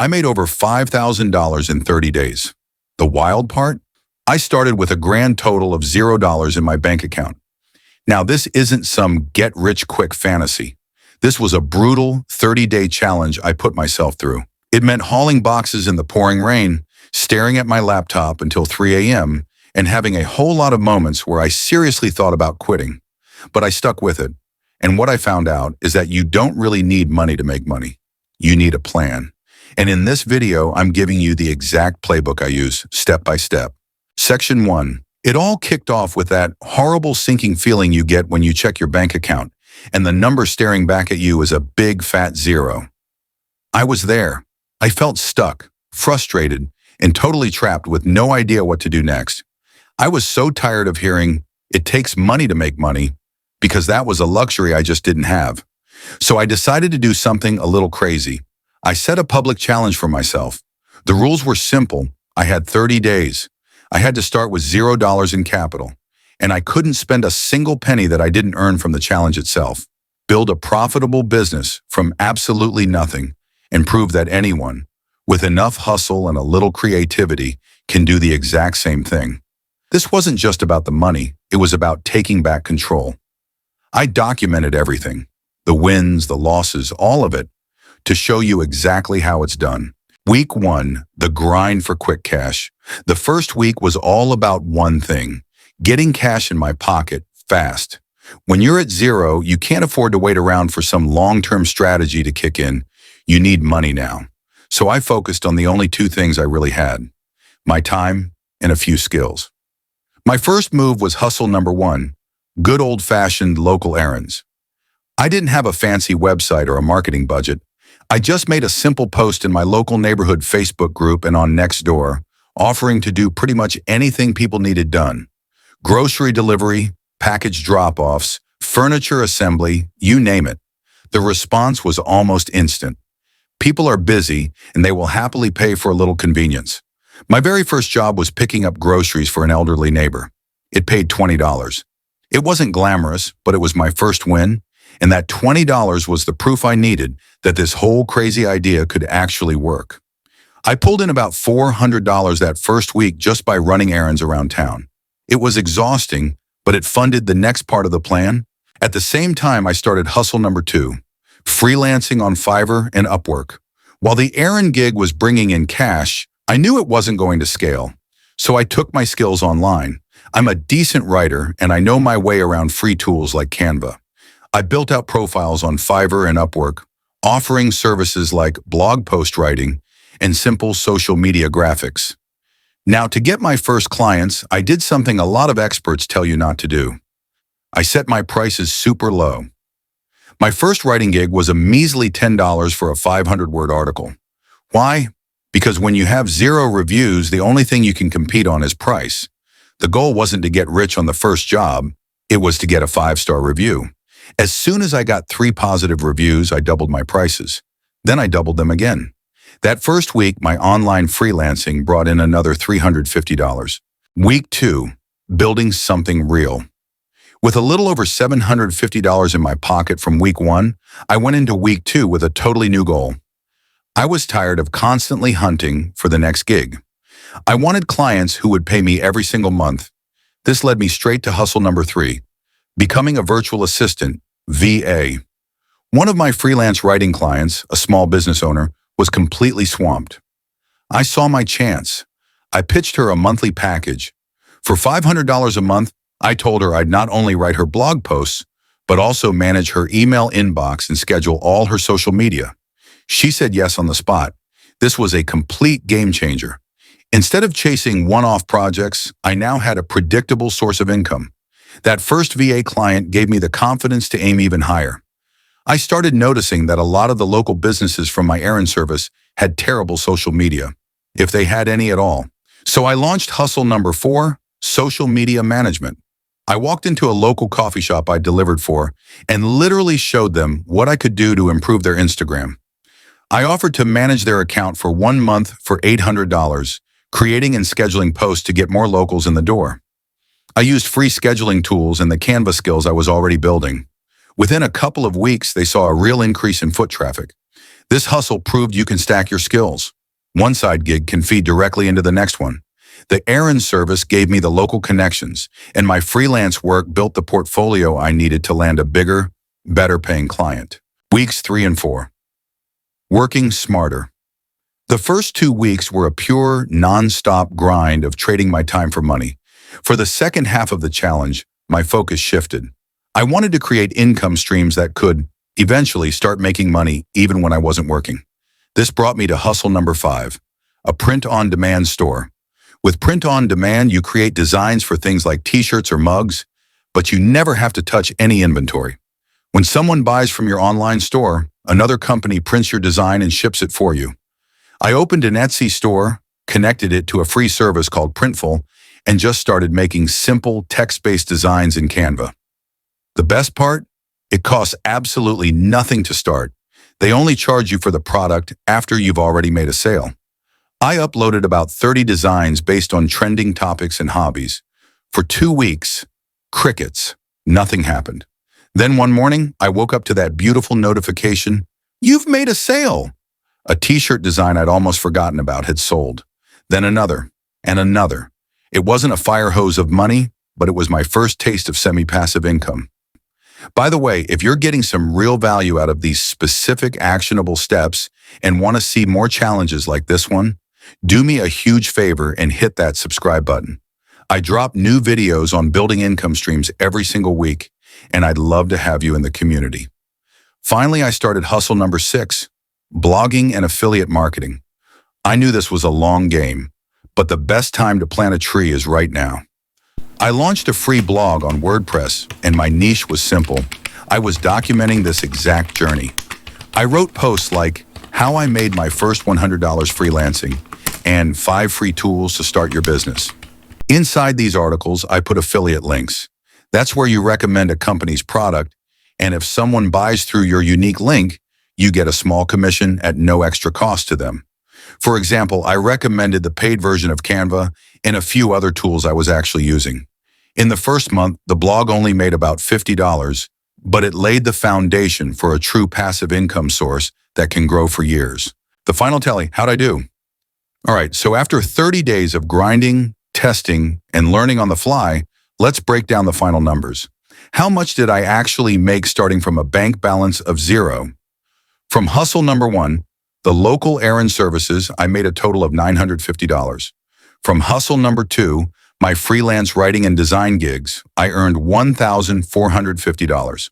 I made over $5,000 in 30 days. The wild part? I started with a grand total of $0 in my bank account. Now, this isn't some get-rich-quick fantasy. This was a brutal 30-day challenge I put myself through. It meant hauling boxes in the pouring rain, staring at my laptop until 3 a.m., and having a whole lot of moments where I seriously thought about quitting. But I stuck with it. And what I found out is that you don't really need money to make money. You need a plan. And in this video, I'm giving you the exact playbook I use, step by step. Section 1. It all kicked off with that horrible sinking feeling you get when you check your bank account, and the number staring back at you is a big fat zero. I was there. I felt stuck, frustrated, and totally trapped with no idea what to do next. I was so tired of hearing, "It takes money to make money," because that was a luxury I just didn't have. So I decided to do something a little crazy. I set a public challenge for myself. The rules were simple. I had 30 days. I had to start with $0 in capital, and I couldn't spend a single penny that I didn't earn from the challenge itself. Build a profitable business from absolutely nothing and prove that anyone, with enough hustle and a little creativity, can do the exact same thing. This wasn't just about the money, it was about taking back control. I documented everything, the wins, the losses, all of it, to show you exactly how it's done. Week 1, the grind for quick cash. The first week was all about one thing, getting cash in my pocket fast. When you're at zero, you can't afford to wait around for some long-term strategy to kick in. You need money now. So I focused on the only two things I really had, my time and a few skills. My first move was hustle number 1, good old-fashioned local errands. I didn't have a fancy website or a marketing budget. I just made a simple post in my local neighborhood Facebook group and on Nextdoor, offering to do pretty much anything people needed done. Grocery delivery, package drop-offs, furniture assembly, you name it. The response was almost instant. People are busy, and they will happily pay for a little convenience. My very first job was picking up groceries for an elderly neighbor. It paid $20. It wasn't glamorous, but it was my first win, and that $20 was the proof I needed that this whole crazy idea could actually work. I pulled in about $400 that first week just by running errands around town. It was exhausting, but it funded the next part of the plan. At the same time, I started hustle number 2, freelancing on Fiverr and Upwork. While the errand gig was bringing in cash, I knew it wasn't going to scale. So I took my skills online. I'm a decent writer, and I know my way around free tools like Canva. I built out profiles on Fiverr and Upwork, offering services like blog post writing and simple social media graphics. Now, to get my first clients, I did something a lot of experts tell you not to do. I set my prices super low. My first writing gig was a measly $10 for a 500-word article. Why? Because when you have 0 reviews, the only thing you can compete on is price. The goal wasn't to get rich on the first job, it was to get a 5-star review. As soon as I got 3 positive reviews, I doubled my prices. Then I doubled them again. That first week, my online freelancing brought in another $350. Week 2, building something real. With a little over $750 in my pocket from week 1, I went into week 2 with a totally new goal. I was tired of constantly hunting for the next gig. I wanted clients who would pay me every single month. This led me straight to hustle number 3, becoming a virtual assistant, VA. One of my freelance writing clients, a small business owner, was completely swamped. I saw my chance. I pitched her a monthly package. For $500 a month, I told her I'd not only write her blog posts, but also manage her email inbox and schedule all her social media. She said yes on the spot. This was a complete game changer. Instead of chasing one-off projects, I now had a predictable source of income. That first VA client gave me the confidence to aim even higher. I started noticing that a lot of the local businesses from my errand service had terrible social media, if they had any at all. So I launched hustle number 4, social media management. I walked into a local coffee shop I delivered for and literally showed them what I could do to improve their Instagram. I offered to manage their account for 1 month for $800, creating and scheduling posts to get more locals in the door. I used free scheduling tools and the Canva skills I was already building. Within a couple of weeks, they saw a real increase in foot traffic. This hustle proved you can stack your skills. One side gig can feed directly into the next one. The errand service gave me the local connections, and my freelance work built the portfolio I needed to land a bigger, better paying client. Weeks 3 and 4. Working smarter. The first 2 weeks were a pure, non-stop grind of trading my time for money. For the second half of the challenge, my focus shifted. I wanted to create income streams that could, eventually, start making money even when I wasn't working. This brought me to hustle number 5, a print-on-demand store. With print-on-demand, you create designs for things like t-shirts or mugs, but you never have to touch any inventory. When someone buys from your online store, another company prints your design and ships it for you. I opened an Etsy store, connected it to a free service called Printful, and just started making simple text-based designs in Canva. The best part? It costs absolutely nothing to start. They only charge you for the product after you've already made a sale. I uploaded about 30 designs based on trending topics and hobbies. For 2 weeks, crickets. Nothing happened. Then one morning, I woke up to that beautiful notification, "You've made a sale!" A t-shirt design I'd almost forgotten about had sold. Then another, and another. It wasn't a fire hose of money, but it was my first taste of semi-passive income. By the way, if you're getting some real value out of these specific actionable steps and want to see more challenges like this one, do me a huge favor and hit that subscribe button. I drop new videos on building income streams every single week, and I'd love to have you in the community. Finally, I started hustle number 6, blogging and affiliate marketing. I knew this was a long game, but the best time to plant a tree is right now. I launched a free blog on WordPress, and my niche was simple. I was documenting this exact journey. I wrote posts like, how I made my first $100 freelancing, and 5 free tools to start your business. Inside these articles, I put affiliate links. That's where you recommend a company's product, and if someone buys through your unique link, you get a small commission at no extra cost to them. For example, I recommended the paid version of Canva and a few other tools I was actually using. In the first month, the blog only made about $50, but it laid the foundation for a true passive income source that can grow for years. The final tally, how'd I do? All right, so after 30 days of grinding, testing, and learning on the fly, let's break down the final numbers. How much did I actually make starting from a bank balance of 0? From hustle number 1, the local errand services, I made a total of $950. From hustle number 2, my freelance writing and design gigs, I earned $1,450.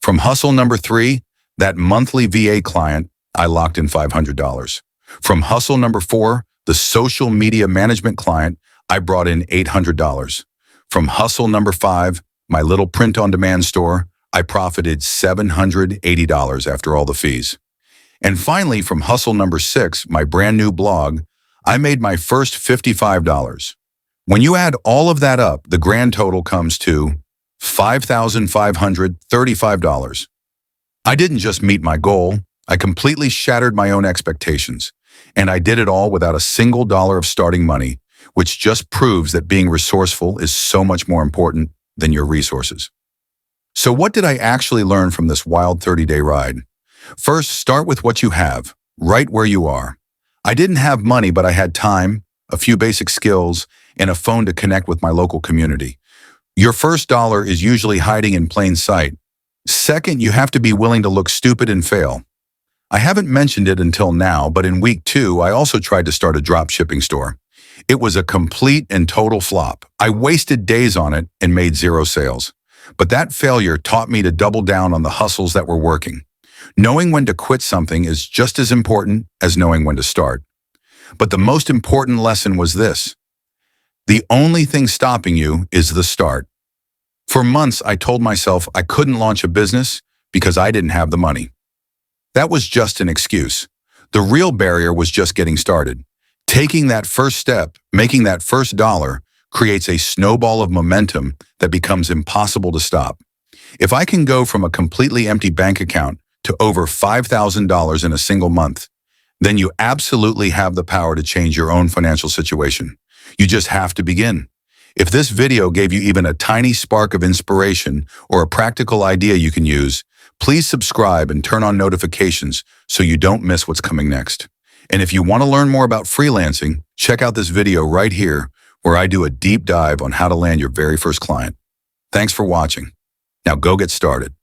From hustle number 3, that monthly VA client, I locked in $500. From hustle number 4, the social media management client, I brought in $800. From hustle number 5, my little print-on-demand store, I profited $780 after all the fees. And finally, from hustle number 6, my brand new blog, I made my first $55. When you add all of that up, the grand total comes to $5,535. I didn't just meet my goal, I completely shattered my own expectations. And I did it all without a single dollar of starting money, which just proves that being resourceful is so much more important than your resources. So what did I actually learn from this wild 30-day ride? First, start with what you have, right where you are. I didn't have money, but I had time, a few basic skills, and a phone to connect with my local community. Your first dollar is usually hiding in plain sight. Second, you have to be willing to look stupid and fail. I haven't mentioned it until now, but in week 2, I also tried to start a drop shipping store. It was a complete and total flop. I wasted days on it and made 0 sales. But that failure taught me to double down on the hustles that were working. Knowing when to quit something is just as important as knowing when to start. But the most important lesson was this: the only thing stopping you is the start. For months, I told myself I couldn't launch a business because I didn't have the money. That was just an excuse. The real barrier was just getting started. Taking that first step, making that first dollar, creates a snowball of momentum that becomes impossible to stop. If I can go from a completely empty bank account to over $5,000 in a single month, then you absolutely have the power to change your own financial situation. You just have to begin. If this video gave you even a tiny spark of inspiration or a practical idea you can use, Please subscribe and turn on notifications so you don't miss what's coming next. And if you want to learn more about freelancing, check out this video right here where I do a deep dive on how to land your very first client. Thanks for watching. Now go get started.